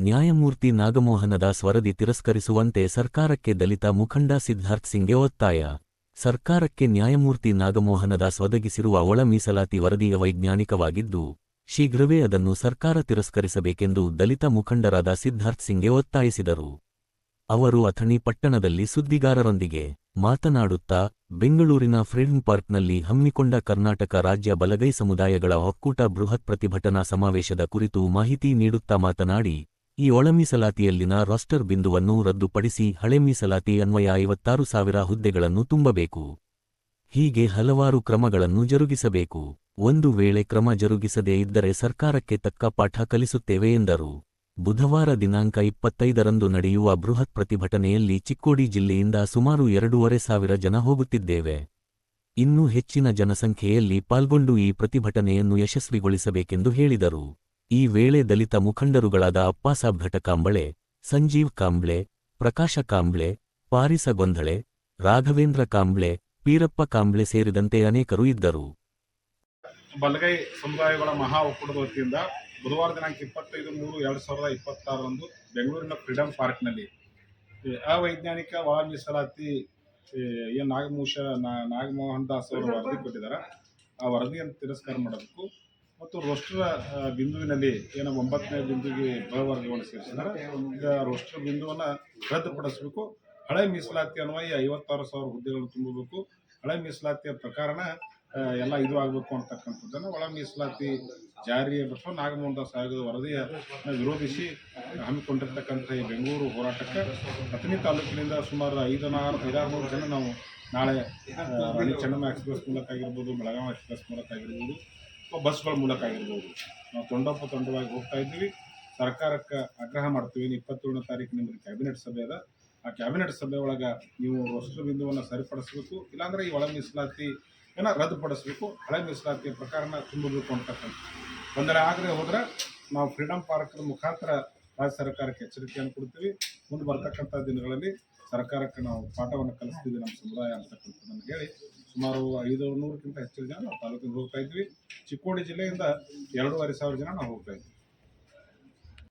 ನ್ಯಾಯಮೂರ್ತಿ ನಾಗಮೋಹನ ದಾಸ್ ವರದಿ ತಿರಸ್ಕರಿಸುವಂತೆ ಸರ್ಕಾರಕ್ಕೆ ದಲಿತ ಮುಖಂಡ ಸಿದ್ಧಾರ್ಥ್ ಸಿಂಗ್ಗೆ ಒತ್ತಾಯ. ಸರ್ಕಾರಕ್ಕೆ ನ್ಯಾಯಮೂರ್ತಿ ನಾಗಮೋಹನ ದಾಸ್ ಒದಗಿಸಿರುವ ಒಳ ಮೀಸಲಾತಿ ವರದಿ ಅವೈಜ್ಞಾನಿಕವಾಗಿದ್ದು, ಶೀಘ್ರವೇ ಅದನ್ನು ಸರ್ಕಾರ ತಿರಸ್ಕರಿಸಬೇಕೆಂದು ದಲಿತ ಮುಖಂಡರಾದ ಸಿದ್ಧಾರ್ಥ್ ಸಿಂಗ್ಗೆ ಒತ್ತಾಯಿಸಿದರು. ಅವರು ಅಥಣಿ ಪಟ್ಟಣದಲ್ಲಿ ಸುದ್ದಿಗಾರರೊಂದಿಗೆ ಮಾತನಾಡುತ್ತಾ, ಬೆಂಗಳೂರಿನ ಫ್ರೀಡಂ ಪಾರ್ಕ್ನಲ್ಲಿ ಹಮ್ಮಿಕೊಂಡ ಕರ್ನಾಟಕ ರಾಜ್ಯ ಬಲಗೈ ಸಮುದಾಯಗಳ ಒಕ್ಕೂಟ ಬೃಹತ್ ಪ್ರತಿಭಟನಾ ಸಮಾವೇಶದ ಕುರಿತು ಮಾಹಿತಿ ನೀಡುತ್ತಾ ಮಾತನಾಡಿ, ಈ ಒಳ ಮೀಸಲಾತಿಯಲ್ಲಿನ ರೋಸ್ಟರ್ ಬಿಂದುವನ್ನು ರದ್ದುಪಡಿಸಿ ಹಳೆ ಮೀಸಲಾತಿ ಅನ್ವಯ 56,000 ಹುದ್ದೆಗಳನ್ನು ತುಂಬಬೇಕು. ಹೀಗೆ ಹಲವಾರು ಕ್ರಮಗಳನ್ನು ಜರುಗಿಸಬೇಕು. ಒಂದು ವೇಳೆ ಕ್ರಮ ಜರುಗಿಸದೇ ಇದ್ದರೆ ಸರ್ಕಾರಕ್ಕೆ ತಕ್ಕ ಪಾಠ ಕಲಿಸುತ್ತೇವೆ ಎಂದರು. ಬುಧವಾರ ದಿನಾಂಕ 25ರಂದು ನಡೆಯುವ ಬೃಹತ್ ಪ್ರತಿಭಟನೆಯಲ್ಲಿ ಚಿಕ್ಕೋಡಿ ಜಿಲ್ಲೆಯಿಂದ ಸುಮಾರು 2,500 ಜನ ಹೋಗುತ್ತಿದ್ದೇವೆ. ಇನ್ನೂ ಹೆಚ್ಚಿನ ಜನಸಂಖ್ಯೆಯಲ್ಲಿ ಪಾಲ್ಗೊಂಡು ಈ ಪ್ರತಿಭಟನೆಯನ್ನು ಯಶಸ್ವಿಗೊಳಿಸಬೇಕೆಂದು ಹೇಳಿದರು. ಈ ವೇಳೆ ದಲಿತ ಮುಖಂಡರುಗಳಾದ ಅಪ್ಪಾಸಾಬ್ ಘಟಕಾಂಬಳೆ, ಸಂಜೀವ್ ಕಾಂಬ್ಳೆ, ಪ್ರಕಾಶ ಕಾಂಬ್ಳೆ, ಪಾರಿಸ ಗೊಂದಳೆ, ರಾಘವೇಂದ್ರ ಕಾಂಬ್ಳೆ, ಪೀರಪ್ಪ ಕಾಂಬ್ಳೆ ಸೇರಿದಂತೆ ಅನೇಕರು ಇದ್ದರು. ಬಲಗೈ ಸಮುದಾಯಗಳ ಮಹಾ ಒಕ್ಕೂಟದ ವತಿಯಿಂದ ಬುಧವಾರ ದಿನಾಂಕ 25/3/2026ರಂದು ಬೆಂಗಳೂರಿನ ಫ್ರೀಡಂ ಪಾರ್ಕ್ನಲ್ಲಿ ಅವೈಜ್ಞಾನಿಕ ಒಳ ಮೀಸಲಾತಿ ಏನು ನಾಗಮೋಹನ್ ದಾಸ್ ಅವರು ವರದಿ ಕೊಟ್ಟಿದ್ದಾರೆ, ಆ ವರದಿಯನ್ನು ತಿರಸ್ಕಾರ ಮಾಡಬೇಕು ಮತ್ತು ರೋಸ್ಟರ್ ಬಿಂದುವಿನಲ್ಲಿ ಏನು 9ನೇ ಬಿಂದುವಿಗೆ ಬಲವರ್ಗವನ್ನು ಸೇರಿಸಿದ್ದಾರೆ, ಈಗ ರೋಸ್ಟರ್ ಬಿಂದುವನ್ನು ರದ್ದುಪಡಿಸಬೇಕು. ಹಳೆ ಮೀಸಲಾತಿ ಅನ್ವಯ 56,000 ಹುದ್ದೆಗಳನ್ನು ತುಂಬಬೇಕು. ಹಳೆ ಮೀಸಲಾತಿಯ ಪ್ರಕಾರನ ಎಲ್ಲ ಇದು ಆಗಬೇಕು ಅಂತಕ್ಕಂಥದ್ದನ್ನು ಒಳ ಮೀಸಲಾತಿ ಜಾರಿಯ ಬಿಟ್ಟು ನಾಗಮೋಹನ್ ದಾಸ್ ಆಯೋಗದ ವರದಿಯ ವಿರೋಧಿಸಿ ಹಮ್ಮಿಕೊಂಡಿರ್ತಕ್ಕಂಥ ಈ ಬೆಂಗಳೂರು ಹೋರಾಟಕ್ಕೆ ಅಥಣಿ ತಾಲೂಕಿನಿಂದ ಸುಮಾರು 500 ಜನ ನಾವು ನಾಳೆ ರಾಣಿ ಚೆನ್ನಮ್ಮ ಎಕ್ಸ್ಪ್ರೆಸ್ ಮೂಲಕ ಆಗಿರ್ಬೋದು, ಬೆಳಗಾವಿ ಎಕ್ಸ್ಪ್ರೆಸ್ ಮೂಲಕ ಆಗಿರ್ಬೋದು, ಬಸ್ಗಳ ಮೂಲಕ ಆಗಿರ್ಬೋದು, ನಾವು ತೊಂಡವಾಗಿ ಹೋಗ್ತಾ ಇದ್ದೀವಿ. ಸರ್ಕಾರಕ್ಕೆ ಆಗ್ರಹ ಮಾಡ್ತೀವಿ. 27ನೇ ತಾರೀಕಿನಿಂದ ಕ್ಯಾಬಿನೆಟ್ ಸಭೆ ಅದ. ಆ ಕ್ಯಾಬಿನೆಟ್ ಸಭೆ ಒಳಗೆ ನೀವು ರೋಸ್ಟರ್ ಬಿಂದುವನ್ನು ಸರಿಪಡಿಸಬೇಕು, ಇಲ್ಲಾಂದರೆ ಈ ಒಳ ಮೀಸಲಾತಿ ರದ್ದುಪಡಿಸಬೇಕು, ಹಳೆ ಮೀಸಲಾತಿಯ ಪ್ರಕಾರನ ತುಂಬಬೇಕು ಅಂತಕ್ಕಂಥ ತೊಂದರೆ ಆಗದೆ ಹೋದರೆ ನಾವು ಫ್ರೀಡಂ ಪಾರ್ಕ್ನ ಮುಖಾಂತರ ರಾಜ್ಯ ಸರ್ಕಾರಕ್ಕೆ ಎಚ್ಚರಿಕೆಯನ್ನು ಕೊಡ್ತೀವಿ. ಮುಂದೆ ಬರ್ತಕ್ಕಂಥ ದಿನಗಳಲ್ಲಿ ಸರ್ಕಾರಕ್ಕೆ ನಾವು ಪಾಠವನ್ನು ಕಲಿಸ್ತೀವಿ ನಮ್ಮ ಸಮುದಾಯ ಅಂತಕ್ಕಂಥದ್ದನ್ನು ಹೇಳಿ ಸುಮಾರು 500ಕ್ಕಿಂತ ಹೆಚ್ಚಿನ ಜನ ನಾವು ತಾಲೂಕಿಗೆ ಹೋಗ್ತಾ ಇದ್ವಿ. ಚಿಕ್ಕೋಡಿ ಜಿಲ್ಲೆಯಿಂದ 2,500 ಜನ ನಾವು ಹೋಗ್ತಾ ಇದ್ವಿ.